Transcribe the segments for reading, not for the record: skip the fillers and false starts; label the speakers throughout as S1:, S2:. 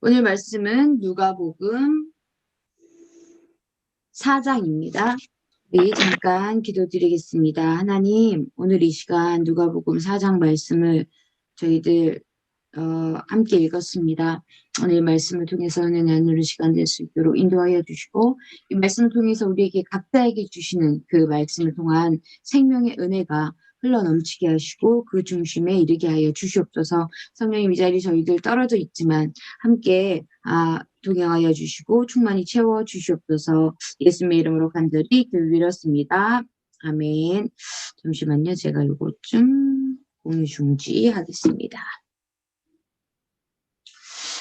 S1: 오늘 말씀은 누가복음 4장입니다. 우리 잠깐 기도드리겠습니다. 하나님, 오늘 이 시간 누가복음 4장 말씀을 저희들 함께 읽었습니다. 오늘 이 말씀을 통해서 은혜 나누는 시간 될 수 있도록 인도하여 주시고, 이 말씀을 통해서 우리에게 각자에게 주시는 그 말씀을 통한 생명의 은혜가 흘러넘치게 하시고 그 중심에 이르게 하여 주시옵소서. 성령님, 이 자리 저희들 떨어져 있지만 함께 동행하여 주시고 충만히 채워 주시옵소서. 예수님의 이름으로 간절히 기도드렸습니다. 아멘. 잠시만요. 제가 이것 좀 공유 중지하겠습니다.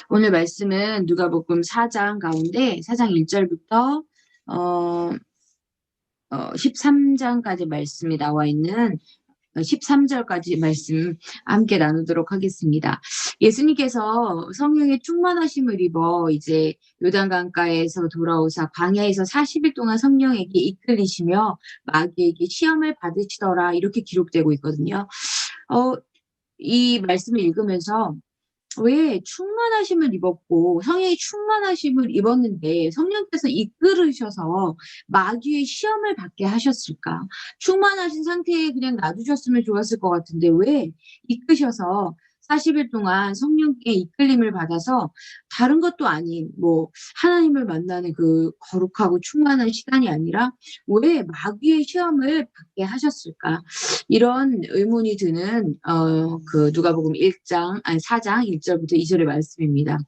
S1: 오늘 말씀은 누가복음 4장 가운데 4장 1절부터 13장까지 말씀이 나와 있는 13절까지 말씀 함께 나누도록 하겠습니다. 예수님께서 성령의 충만하심을 입어 이제 요단강가에서 돌아오사 광야에서 40일 동안 성령에게 이끌리시며 마귀에게 시험을 받으시더라, 이렇게 기록되고 있거든요. 이 말씀을 읽으면서 왜 충만하심을 입었고 성령의 충만하심을 입었는데 성령께서 이끌으셔서 마귀의 시험을 받게 하셨을까? 충만하신 상태에 그냥 놔두셨으면 좋았을 것 같은데 왜 이끄셔서 40일 동안 성령께 이끌림을 받아서 다른 것도 아닌 하나님을 만나는 그 거룩하고 충만한 시간이 아니라 왜 마귀의 시험을 받게 하셨을까? 이런 의문이 드는 그 누가복음 4장 1절부터 2절의 말씀입니다.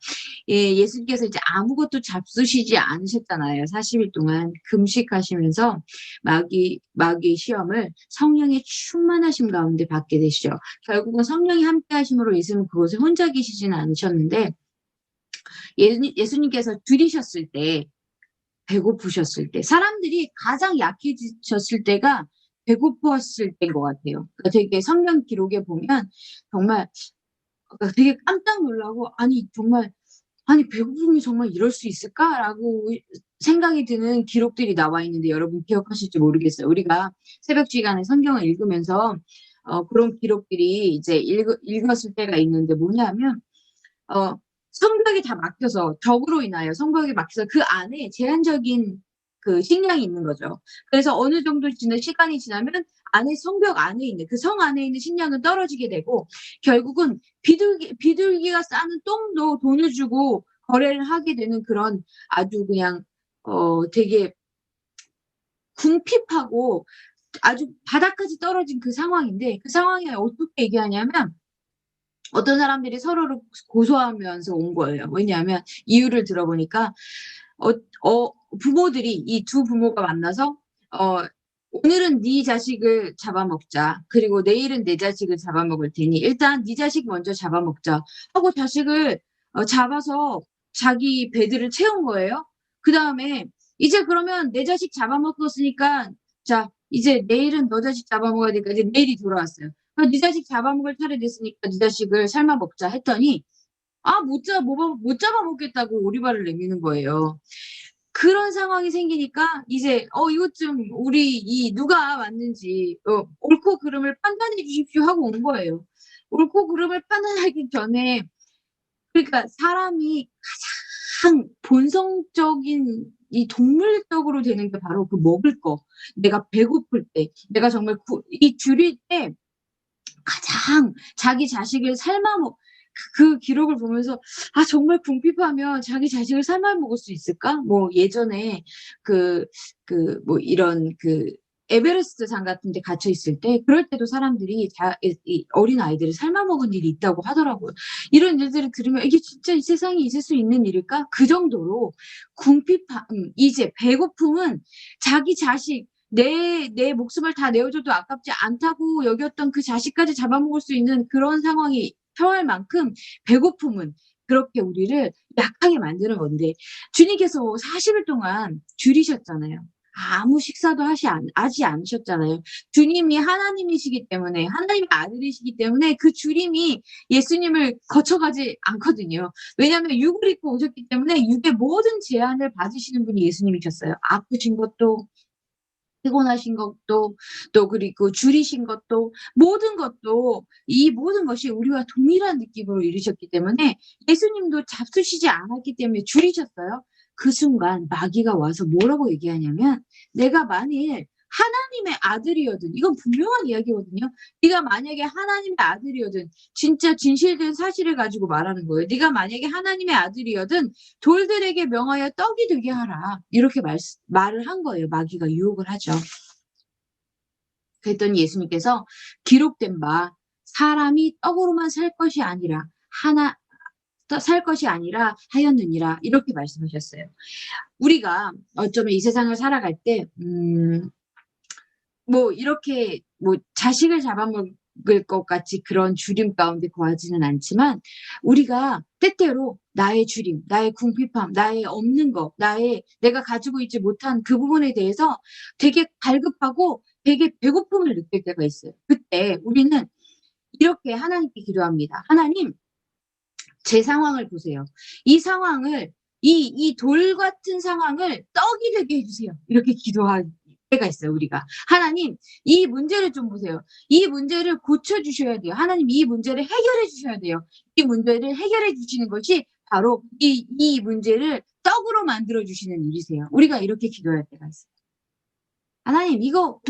S1: 예수님께서 이제 아무것도 잡수시지 않으셨잖아요. 40일 동안 금식하시면서 마귀의 시험을 성령의 충만하심 가운데 받게 되시죠. 결국은 성령이 함께 하심으로 예수님은 그곳에 혼자 계시지는 않으셨는데 예수님께서 들이셨을 때, 배고프셨을 때, 사람들이 가장 약해지셨을 때가 배고팠을 때인 것 같아요. 그러니까 되게 성경 기록에 보면 정말 되게 깜짝 놀라고 아니 배고픔이 정말 이럴 수 있을까라고 생각이 드는 기록들이 나와 있는데 여러분 기억하실지 모르겠어요. 우리가 새벽 시간에 성경을 읽으면서 그런 기록들이 이제 읽었을 때가 있는데 뭐냐면 성벽이 다 막혀서 벽으로 인하여 성벽이 막혀서 그 안에 제한적인 그 식량이 있는 거죠. 그래서 어느 정도 시간이 지나면 성벽 안에 있는 그 성 안에 있는 식량은 떨어지게 되고 결국은 비둘기가 싸는 똥도 돈을 주고 거래를 하게 되는 그런 아주 그냥 되게 궁핍하고 아주 바닥까지 떨어진 그 상황인데 그 상황에 어떻게 얘기하냐면 어떤 사람들이 서로를 고소하면서 온 거예요. 왜냐하면 이유를 들어보니까 부모들이 이 두 부모가 만나서 오늘은 네 자식을 잡아먹자. 그리고 내일은 내 자식을 잡아먹을 테니 일단 네 자식 먼저 잡아먹자 하고 자식을 잡아서 자기 배들을 채운 거예요. 그 다음에 이제 그러면 내 자식 잡아먹었으니까 자 이제 내일은 너 자식 잡아먹어야 되니까 이제 내일이 돌아왔어요. 네 자식 잡아먹을 차례 됐으니까 네 자식을 삶아 먹자 했더니 못 잡아먹겠다고 오리발을 내미는 거예요. 그런 상황이 생기니까 이제 이것 좀 우리 누가 맞는지 옳고 그름을 판단해 주십시오 하고 온 거예요. 옳고 그름을 판단하기 전에 그러니까 사람이 가장 본성적인 이 동물적으로 되는 게 바로 그 먹을 거. 내가 배고플 때, 내가 정말 이 줄일 때 가장 자기 자식을 그 기록을 보면서 정말 궁핍하면 자기 자식을 삶아 먹을 수 있을까? 예전에 이런 에베레스트 산 같은 데 갇혀 있을 때 그럴 때도 사람들이 이 어린 아이들을 삶아 먹은 일이 있다고 하더라고요. 이런 일들을 들으면 이게 진짜 이 세상에 있을 수 있는 일일까? 그 정도로 이제 배고픔은 자기 자식 내 목숨을 다 내어줘도 아깝지 않다고 여겼던 그 자식까지 잡아먹을 수 있는 그런 상황이 처할 만큼 배고픔은 그렇게 우리를 약하게 만드는 건데 주님께서 40일 동안 줄이셨잖아요. 아무 식사도 하지 않으셨잖아요. 주님이 하나님이시기 때문에 하나님의 아들이시기 때문에 그 줄임이 예수님을 거쳐가지 않거든요. 왜냐하면 육을 입고 오셨기 때문에 육의 모든 제한을 받으시는 분이 예수님이셨어요. 아프신 것도 피곤하신 것도 또 그리고 줄이신 것도 모든 것도 이 모든 것이 우리와 동일한 느낌으로 이루셨기 때문에 예수님도 잡수시지 않았기 때문에 줄이셨어요. 그 순간 마귀가 와서 뭐라고 얘기하냐면 "내가 만일 하나님의 아들이거든." 이건 분명한 이야기거든요. "네가 만약에 하나님의 아들이거든." 진짜 진실된 사실을 가지고 말하는 거예요. "네가 만약에 하나님의 아들이거든 돌들에게 명하여 떡이 되게 하라." 이렇게 말을 한 거예요. 마귀가 유혹을 하죠. 그랬더니 예수님께서 "기록된 바 사람이 떡으로만 살 것이 아니라 하나 살 것이 아니라 하였느니라." 이렇게 말씀하셨어요. 우리가 어쩌면 이 세상을 살아갈 때 뭐 이렇게 뭐 자식을 잡아먹을 것 같이 그런 주림 가운데 거하지는 않지만 우리가 때때로 나의 주림, 나의 궁핍함, 나의 없는 것, 나의 내가 가지고 있지 못한 그 부분에 대해서 되게 갈급하고 되게 배고픔을 느낄 때가 있어요. 그때 우리는 이렇게 하나님께 기도합니다. "하나님 제 상황을 보세요. 이 상황을 이 돌 같은 상황을 떡이 되게 해 주세요." 이렇게 기도할 때가 있어요 우리가. "하나님 이 문제를 좀 보세요. 이 문제를 고쳐 주셔야 돼요. 하나님 이 문제를 해결해 주셔야 돼요." 이 문제를 해결해 주시는 것이 바로 이 문제를 떡으로 만들어 주시는 일이세요. 우리가 이렇게 기도할 때가 있어요. "하나님 이거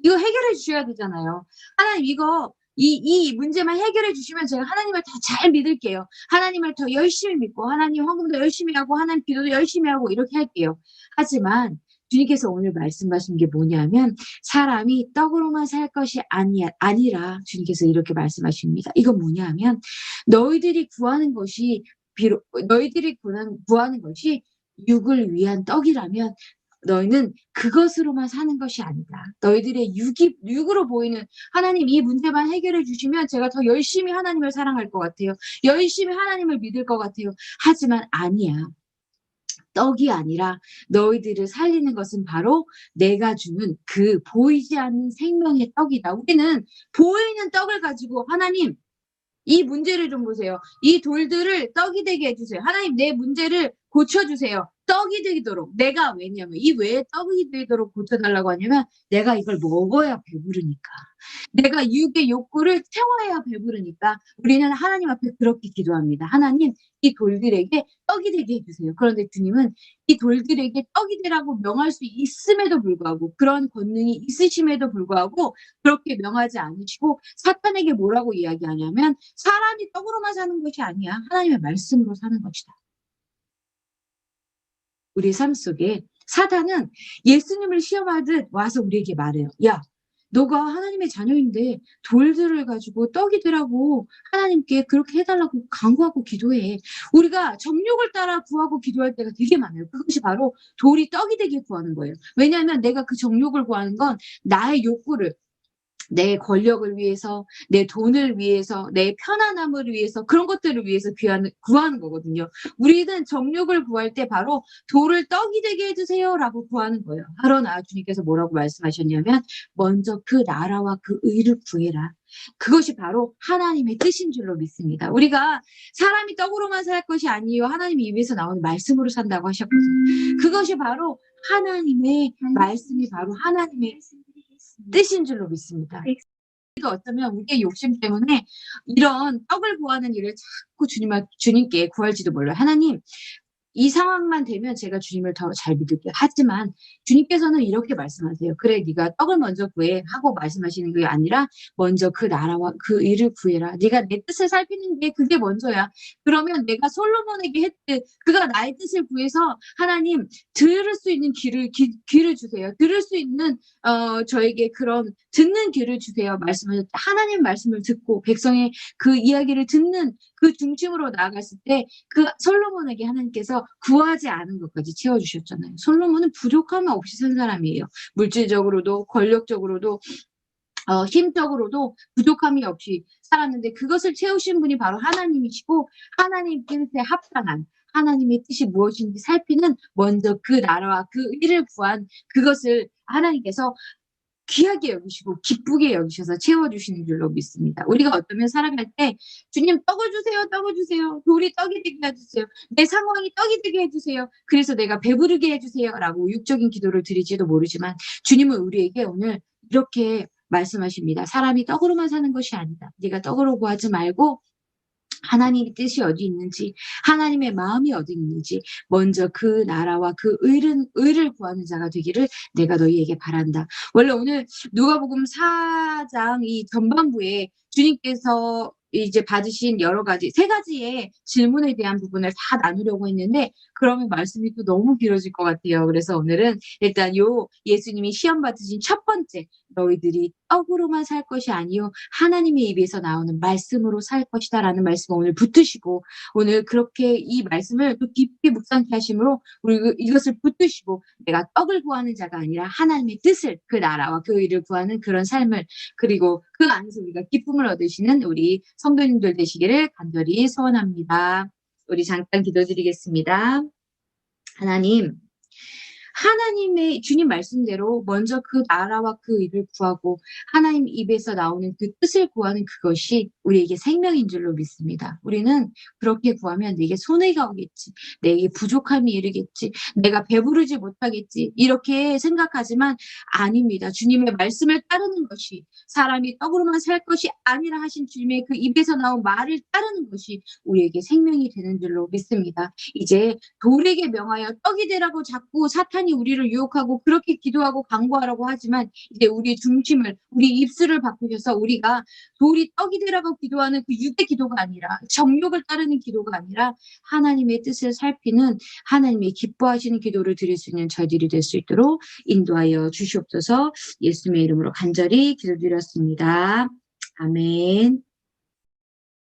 S1: 해결해 주셔야 되잖아요. 하나님 이 문제만 해결해 주시면 제가 하나님을 더 잘 믿을게요. 하나님을 더 열심히 믿고 하나님 헌금도 열심히 하고 하나님 기도도 열심히 하고 이렇게 할게요." 하지만 주님께서 오늘 말씀하신 게 뭐냐면 사람이 떡으로만 살 것이 아니라 주님께서 이렇게 말씀하십니다. 이건 뭐냐면 너희들이 구하는 것이 비록 너희들이 구하는 것이 육을 위한 떡이라면 너희는 그것으로만 사는 것이 아니다. 너희들의 육으로 보이는 하나님 이 문제만 해결해 주시면 제가 더 열심히 하나님을 사랑할 것 같아요. 열심히 하나님을 믿을 것 같아요. 하지만 아니야. 떡이 아니라 너희들을 살리는 것은 바로 내가 주는 그 보이지 않는 생명의 떡이다. 우리는 보이는 떡을 가지고 하나님 이 문제를 좀 보세요. 이 돌들을 떡이 되게 해 주세요. 하나님 내 문제를 고쳐 주세요. 떡이 되도록. 내가 왜냐면 이 왜 떡이 되도록 고쳐 달라고 하냐면 내가 이걸 먹어야 배부르니까. 내가 육의 욕구를 채워야 배부르니까 우리는 하나님 앞에 그렇게 기도합니다. "하나님 이 돌들에게 떡이 되게 해 주세요." 그런데 주님은 이 돌들에게 떡이 되라고 명할 수 있음에도 불구하고 그런 권능이 있으심에도 불구하고 그렇게 명하지 않으시고 사탄에게 뭐라고 이야기하냐면 "사람이 떡으로만 사는 것이 아니야. 하나님의 말씀으로 사는 것이다." 우리의 삶 속에 사탄은 예수님을 시험하듯 와서 우리에게 말해요. "야 너가 하나님의 자녀인데 돌들을 가지고 떡이 되라고 하나님께 그렇게 해 달라고 간구하고 기도해." 우리가 정욕을 따라 구하고 기도할 때가 되게 많아요. 그것이 바로 돌이 떡이 되길 구하는 거예요. 왜냐하면 내가 그 정욕을 구하는 건 나의 욕구를 내 권력을 위해서, 내 돈을 위해서, 내 편안함을 위해서 그런 것들을 위해서 구하는 거거든요. 우리는 정욕을 구할 때 바로 "돌을 떡이 되게 해 주세요."라고 구하는 거예요. 그러나 주님께서 뭐라고 말씀하셨냐면 "먼저 그 나라와 그 의를 구해라." 그것이 바로 하나님의 뜻인 줄로 믿습니다. 우리가 "사람이 떡으로만 살 것이 아니요 하나님의 입에서 나오는 말씀으로 산다."고 하셨거든요. 그것이 바로 하나님의 말씀이 바로 하나님의 뜻인 줄로 믿습니다. 우리가 어쩌면 우리의 욕심 때문에 이런 떡을 구하는 일을 자꾸 주님께 구할지도 몰라요. "하나님 이 상황만 되면 제가 주님을 더 잘 믿을게요." 하지만 주님께서는 이렇게 말씀하세요. "그래 네가 떡을 먼저 구해." 하고 말씀하시는 게 아니라 "먼저 그 나라와 그 의를 구해라." 네가 내 뜻을 살피는 게 그게 먼저야. 그러면 내가 솔로몬에게 했듯 그가 나의 뜻을 구해서 "하나님 들을 수 있는 귀를 주세요. 들을 수 있는 저에게 그런 듣는 귀를 주세요." 말씀하셨죠. 하나님 말씀을 듣고 백성의 그 이야기를 듣는 그 중심으로 나아갔을 때 그 솔로몬에게 하나님께서 구하지 않은 것까지 채워 주셨잖아요. 솔로몬은 부족함 없이 산 사람이에요. 물질적으로도 권력적으로도 힘적으로도 부족함이 없이 살았는데 그것을 채우신 분이 바로 하나님이시고 하나님 뜻에 합당한 하나님의 뜻이 무엇인지 살피는 먼저 그 나라와 그 의를 구한 그것을 하나님께서 귀하게 여기시고 기쁘게 여기셔서 채워주시는 줄로 믿습니다. 우리가 어쩌면 살아갈 때 주님 떡을 주세요, 떡을 주세요. 돌이 떡이 되게 해주세요. 내 상황이 떡이 되게 해주세요. 그래서 내가 배부르게 해주세요. 라고 육적인 기도를 드릴지도 모르지만 주님은 우리에게 오늘 이렇게 말씀하십니다. 사람이 떡으로만 사는 것이 아니다. 네가 떡으로 구하지 말고 하나님의 뜻이 어디 있는지, 하나님의 마음이 어디 있는지 먼저 그 나라와 그 의를 구하는 자가 되기를 내가 너희에게 바란다. 원래 오늘 누가복음 4장 이 전반부에 주님께서 이제 받으신 여러 가지, 3가지의 질문에 대한 부분을 다 나누려고 했는데 그러면 말씀이 또 너무 길어질 것 같아요. 그래서 오늘은 일단 요 예수님이 시험 받으신 첫 번째, 너희들이 떡으로만 살 것이 아니요 하나님의 입에서 나오는 말씀으로 살 것이다 라는 말씀을 오늘 붙드시고, 오늘 그렇게 이 말씀을 또 깊이 묵상케 하심으로 우리 이것을 붙드시고 내가 떡을 구하는 자가 아니라 하나님의 뜻을, 그 나라와 그 의를 구하는 그런 삶을, 그리고 그 안에서 우리가 기쁨을 얻으시는 우리 성도님들 되시기를 간절히 소원합니다. 우리 잠깐 기도드리겠습니다. 하나님의 주님 말씀대로 먼저 그 나라와 그 의를 구하고 하나님 입에서 나오는 그 뜻을 구하는 그것이 우리에게 생명인 줄로 믿습니다. 우리는 그렇게 구하면 내게 손해가 오겠지, 내게 부족함이 이르겠지, 내가 배부르지 못하겠지 이렇게 생각하지만 아닙니다. 주님의 말씀을 따르는 것이, 사람이 떡으로만 살 것이 아니라 하신 주님의 그 입에서 나온 말을 따르는 것이 우리에게 생명이 되는 줄로 믿습니다. 이제 돌에게 명하여 떡이 되라고 자꾸 사탄이 우리를 유혹하고 그렇게 기도하고 간구하라고 하지만 이제 우리의 중심을, 우리 입술을 바꾸셔서 우리가 돌이 떡이 되라고 기도하는 그 육의 기도가 아니라, 정욕을 따르는 기도가 아니라 하나님의 뜻을 살피는, 하나님의 기뻐하시는 기도를 드릴 수 있는 저희들이 될 수 있도록 인도하여 주시옵소서. 예수님의 이름으로 간절히 기도드렸습니다. 아멘.